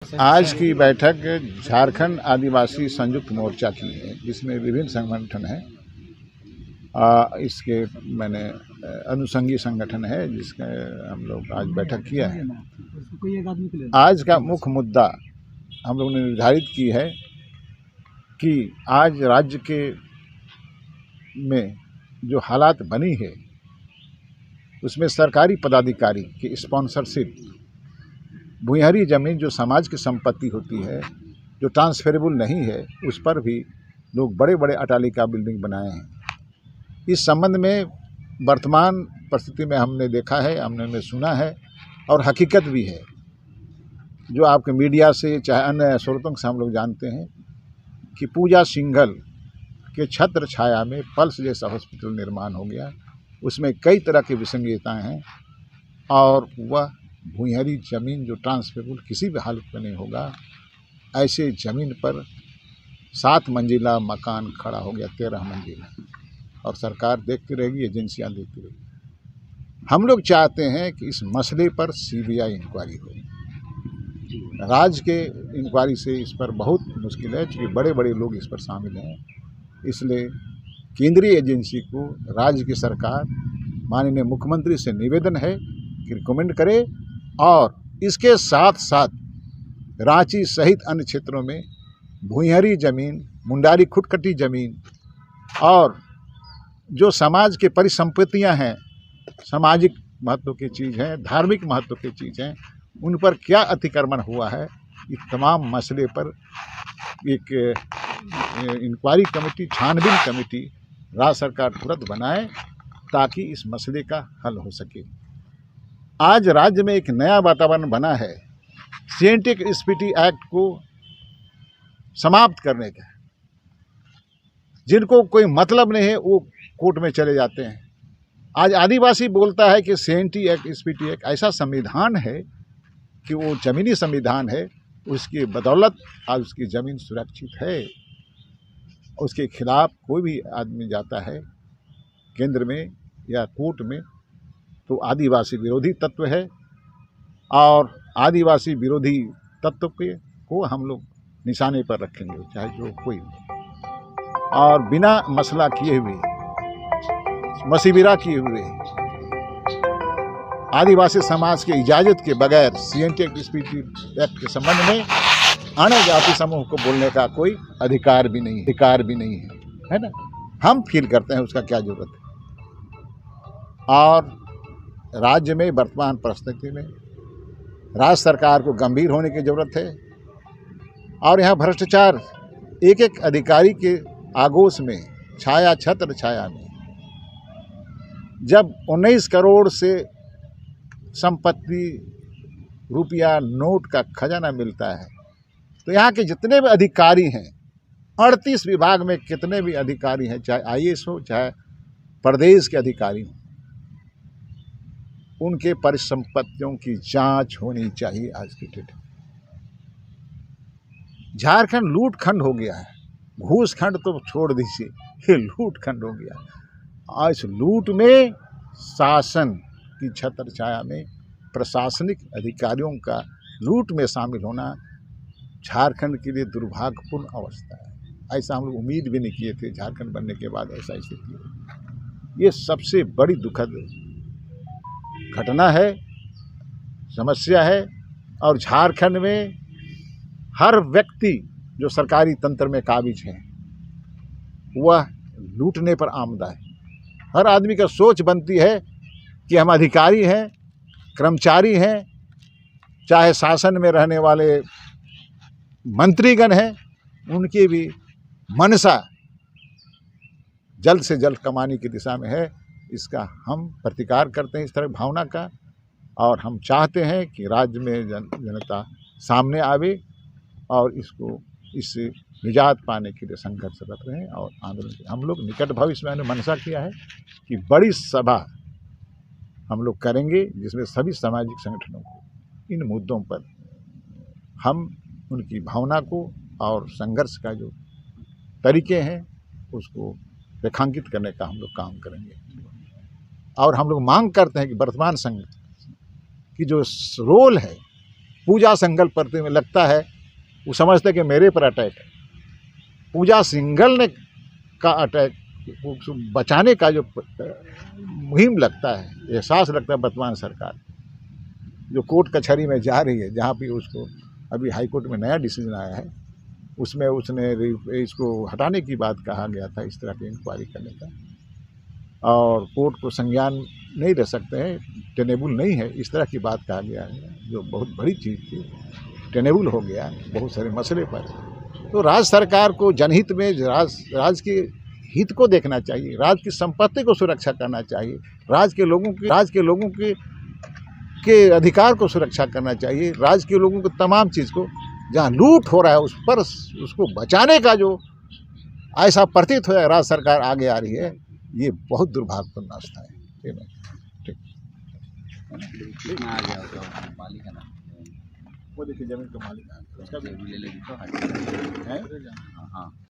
आज की बैठक झारखंड आदिवासी संयुक्त मोर्चा की है, जिसमें विभिन्न संगठन हैं। इसके मैंने अनुषंगी संगठन है, जिसका हम लोग आज बैठक किया है। आज का मुख्य मुद्दा हम लोगों ने निर्धारित की है कि आज राज्य के में जो हालात बनी है, उसमें सरकारी पदाधिकारी की स्पॉन्सरशिप भूमिहरी जमीन जो समाज की संपत्ति होती है, जो ट्रांसफरेबल नहीं है, उस पर भी लोग बड़े बड़े अट्टालिका बिल्डिंग बनाए हैं। इस संबंध में वर्तमान परिस्थिति में हमने देखा है, हमने सुना है और हकीकत भी है, जो आपके मीडिया से चाहे अन्य स्रोतों से हम लोग जानते हैं कि पूजा सिंघल के छत्र छाया में पल्स जैसा हॉस्पिटल निर्माण हो गया। उसमें कई तरह की विसंगतताएँ हैं और वह भूमिहरी ज़मीन जो ट्रांसफरेबल किसी भी हालत में नहीं होगा, ऐसे ज़मीन पर 7 मंजिला मकान खड़ा हो गया, 13 मंजिला, और सरकार देखती रहेगी, एजेंसियां देखती रहेगी। हम लोग चाहते हैं कि इस मसले पर सीबीआई इंक्वायरी हो। राज्य के इंक्वायरी से इस पर बहुत मुश्किल है, क्योंकि बड़े बड़े लोग इस पर शामिल हैं। इसलिए केंद्रीय एजेंसी को राज्य की सरकार माननीय मुख्यमंत्री से निवेदन है कि रिकमेंड करे और इसके साथ साथ रांची सहित अन्य क्षेत्रों में भूमिहरी ज़मीन, मुंडारी खुटखटी ज़मीन और जो समाज के परिसंपत्तियां हैं, सामाजिक महत्व की चीज़ हैं, धार्मिक महत्व की चीज़ हैं, उन पर क्या अतिक्रमण हुआ है, इस तमाम मसले पर एक इंक्वायरी कमेटी, छानबीन कमेटी राज्य सरकार तुरंत बनाए, ताकि इस मसले का हल हो सके। आज राज्य में एक नया वातावरण बना है सीएनटेक एसपीटी एक्ट को समाप्त करने का। जिनको कोई मतलब नहीं है वो कोर्ट में चले जाते हैं। आज आदिवासी बोलता है कि सीएनटेक एक्ट, एसपीटी एक्ट ऐसा संविधान है कि वो जमीनी संविधान है, उसकी बदौलत आज उसकी ज़मीन सुरक्षित है। उसके खिलाफ कोई भी आदमी जाता है केंद्र में या कोर्ट में तो आदिवासी विरोधी तत्व है, और आदिवासी विरोधी तत्व को हम लोग निशाने पर रखेंगे, चाहे जो कोई, और बिना मसला किए हुए, मसीबिरा किए हुए, आदिवासी समाज की इजाज़त के बगैर सीएनटेक एसपीटी एक्ट के संबंध में अन्य जाति समूह को बोलने का कोई अधिकार भी नहीं है ना। हम फील करते हैं उसका क्या जरूरत है। और राज्य में वर्तमान परिस्थिति में राज्य सरकार को गंभीर होने की ज़रूरत है। और यहाँ भ्रष्टाचार एक एक अधिकारी के आगोश में छाया, छत्र छाया में, जब 19 करोड़ से संपत्ति, रुपया, नोट का खजाना मिलता है, तो यहाँ के जितने भी अधिकारी हैं, 38 विभाग में कितने भी अधिकारी हैं, चाहे आईएएस हो चाहे प्रदेश के अधिकारी हों, उनके परिसंपत्तियों की जांच होनी चाहिए। आज की डेट में झारखंड लूट खंड हो गया है। घूस खंड तो छोड़ दीजिए, ये लूट खंड हो गया। और इस लूट में शासन की छत्र छाया में प्रशासनिक अधिकारियों का लूट में शामिल होना झारखंड के लिए दुर्भाग्यपूर्ण अवस्था है। ऐसा हम लोग उम्मीद भी नहीं किए थे, झारखंड बनने के बाद ऐसा स्थिति हो। ये सबसे बड़ी दुखद घटना है, समस्या है। और झारखंड में हर व्यक्ति जो सरकारी तंत्र में काबिज है, वह लूटने पर आमदा है। हर आदमी का सोच बनती है कि हम अधिकारी हैं, कर्मचारी हैं, चाहे शासन में रहने वाले मंत्रीगण हैं, उनकी भी मनसा जल्द से जल्द कमाने की दिशा में है। इसका हम प्रतिकार करते हैं, इस तरह भावना का, और हम चाहते हैं कि राज्य में जनता सामने आवे और इससे निजात पाने के लिए संघर्षरत रहें और आंदोलन। हम लोग निकट भविष्य में मनसा किया है कि बड़ी सभा हम लोग करेंगे, जिसमें सभी सामाजिक संगठनों को इन मुद्दों पर हम उनकी भावना को और संघर्ष का जो तरीके हैं उसको रेखांकित करने का हम लोग काम करेंगे। और हम लोग मांग करते हैं कि वर्तमान संघ की जो रोल है पूजा संगल प्रति में लगता है, वो समझते कि मेरे पर अटैक है। पूजा सिंघल ने का अटैक बचाने का जो मुहिम लगता है, एहसास लगता है वर्तमान सरकार जो कोर्ट कचहरी में जा रही है, जहाँ भी उसको अभी हाई कोर्ट में नया डिसीजन आया है, उसमें उसने इसको हटाने की बात कहा गया था, इस तरह की इंक्वायरी करने का, और कोर्ट को संज्ञान नहीं रह सकते हैं, टेनेबल नहीं है, इस तरह की बात कहा गया है, जो बहुत बड़ी चीज़ थी, टेनेबल हो गया बहुत सारे मसले पर। तो राज्य सरकार को जनहित में राज्य के हित को देखना चाहिए, राज्य की संपत्ति को सुरक्षा करना चाहिए, राज्य के लोगों के अधिकार को सुरक्षा करना चाहिए, राज्य के लोगों को तमाम चीज़ को, जहाँ लूट हो रहा है उस पर उसको बचाने का जो ऐसा प्रतीत हो, राज्य सरकार आगे आ रही है, ये बहुत दुर्भाग्यपूर्ण अवस्था है। ठीक कितना आ गया उसका मालिक है ना, वो देखिए जमीन का मालिक है, उसका भी ले लेगी तो है। हाँ।